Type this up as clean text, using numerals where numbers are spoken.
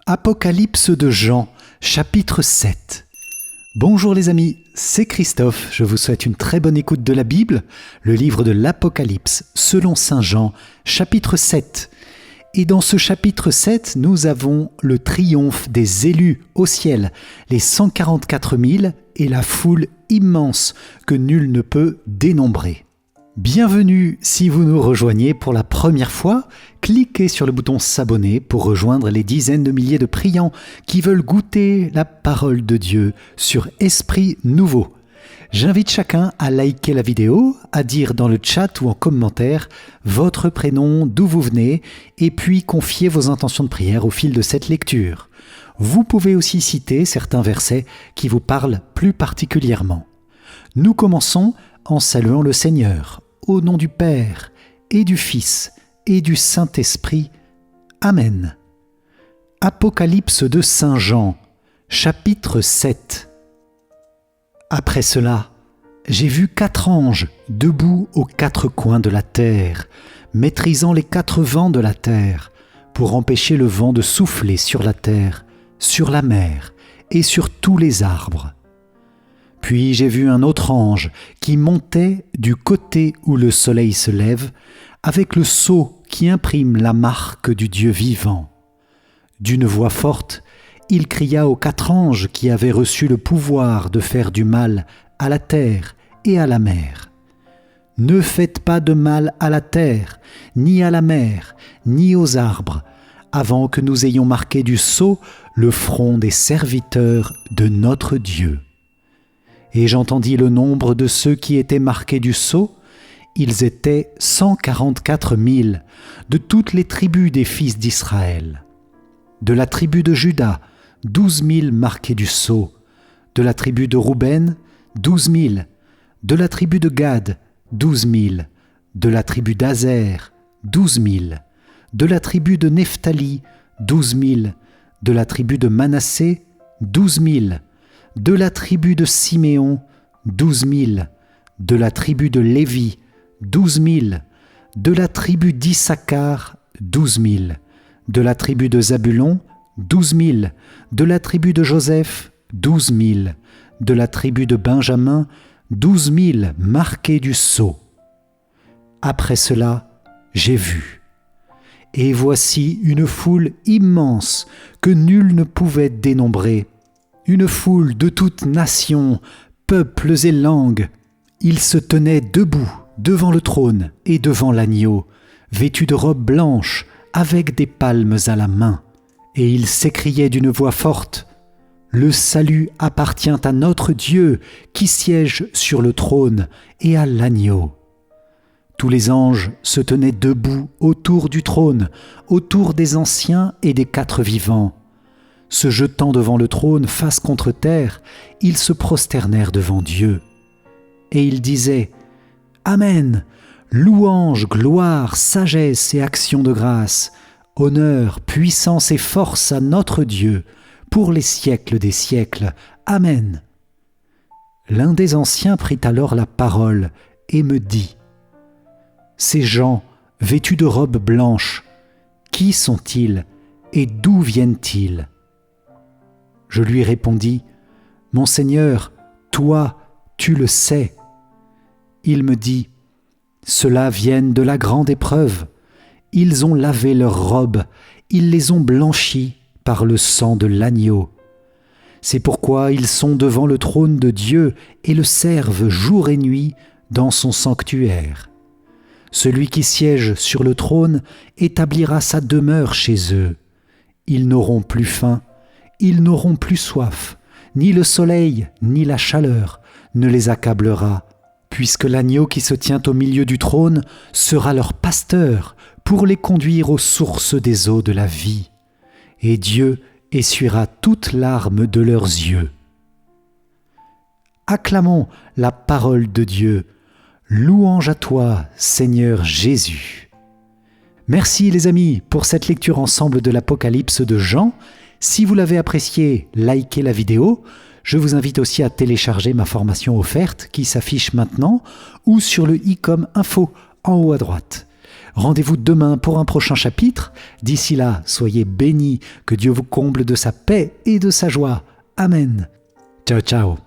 Apocalypse de Jean, chapitre 7. Bonjour les amis, c'est Christophe, je vous souhaite une très bonne écoute de la Bible, le livre de l'Apocalypse selon saint Jean, chapitre 7. Et dans ce chapitre 7, nous avons le triomphe des élus au ciel, les 144 000 et la foule immense que nul ne peut dénombrer. Bienvenue si vous nous rejoignez pour la première fois, cliquez sur le bouton s'abonner pour rejoindre les dizaines de milliers de priants qui veulent goûter la parole de Dieu sur Esprit Nouveau. J'invite chacun à liker la vidéo, à dire dans le chat ou en commentaire votre prénom, d'où vous venez, et puis confier vos intentions de prière au fil de cette lecture. Vous pouvez aussi citer certains versets qui vous parlent plus particulièrement. Nous commençons en saluant le Seigneur. Au nom du Père, et du Fils, et du Saint-Esprit. Amen. Apocalypse de saint Jean, chapitre 7. Après cela, j'ai vu 4 anges debout aux 4 coins de la terre, maîtrisant les 4 vents de la terre, pour empêcher le vent de souffler sur la terre, sur la mer et sur tous les arbres. Puis j'ai vu un autre ange qui montait du côté où le soleil se lève, avec le sceau qui imprime la marque du Dieu vivant. D'une voix forte, il cria aux 4 anges qui avaient reçu le pouvoir de faire du mal à la terre et à la mer. « Ne faites pas de mal à la terre, ni à la mer, ni aux arbres, avant que nous ayons marqué du sceau le front des serviteurs de notre Dieu. » Et j'entendis le nombre de ceux qui étaient marqués du sceau. Ils étaient 144 000 de toutes les tribus des fils d'Israël. De la tribu de Juda, 12 000 marqués du sceau. De la tribu de Rouben, 12 000. De la tribu de Gad, 12 000. De la tribu d'Azer, 12 000. De la tribu de Nephtali, 12 000. De la tribu de Manassé, 12 000. De la tribu de Siméon, 12 000, de la tribu de Lévi, 12 000, de la tribu d'Issachar, 12 000, de la tribu de Zabulon, 12 000, de la tribu de Joseph, 12 000, de la tribu de Benjamin, 12 000 marqués du sceau. Après cela, j'ai vu. Et voici une foule immense que nul ne pouvait dénombrer. Une foule de toutes nations, peuples et langues. Ils se tenaient debout devant le trône et devant l'agneau, vêtus de robes blanches, avec des palmes à la main. Et ils s'écriaient d'une voix forte, « Le salut appartient à notre Dieu qui siège sur le trône et à l'agneau. » Tous les anges se tenaient debout autour du trône, autour des anciens et des 4 vivants. Se jetant devant le trône face contre terre, ils se prosternèrent devant Dieu. Et ils disaient « Amen, louange, gloire, sagesse et action de grâce, honneur, puissance et force à notre Dieu, pour les siècles des siècles. Amen. » L'un des anciens prit alors la parole et me dit « Ces gens, vêtus de robes blanches, qui sont-ils et d'où viennent-ils » Je lui répondis, « Mon Seigneur, toi, tu le sais. » Il me dit, « Ceux-là viennent de la grande épreuve. Ils ont lavé leurs robes, ils les ont blanchies par le sang de l'agneau. C'est pourquoi ils sont devant le trône de Dieu et le servent jour et nuit dans son sanctuaire. Celui qui siège sur le trône établira sa demeure chez eux. Ils n'auront plus faim. Ils n'auront plus soif, ni le soleil, ni la chaleur ne les accablera, puisque l'agneau qui se tient au milieu du trône sera leur pasteur pour les conduire aux sources des eaux de la vie. Et Dieu essuiera toute larme de leurs yeux. » Acclamons la parole de Dieu. Louange à toi, Seigneur Jésus. Merci les amis pour cette lecture ensemble de l'Apocalypse de Jean. Si vous l'avez apprécié, likez la vidéo. Je vous invite aussi à télécharger ma formation offerte qui s'affiche maintenant ou sur le i comme info en haut à droite. Rendez-vous demain pour un prochain chapitre. D'ici là, soyez bénis, que Dieu vous comble de sa paix et de sa joie. Amen. Ciao, ciao.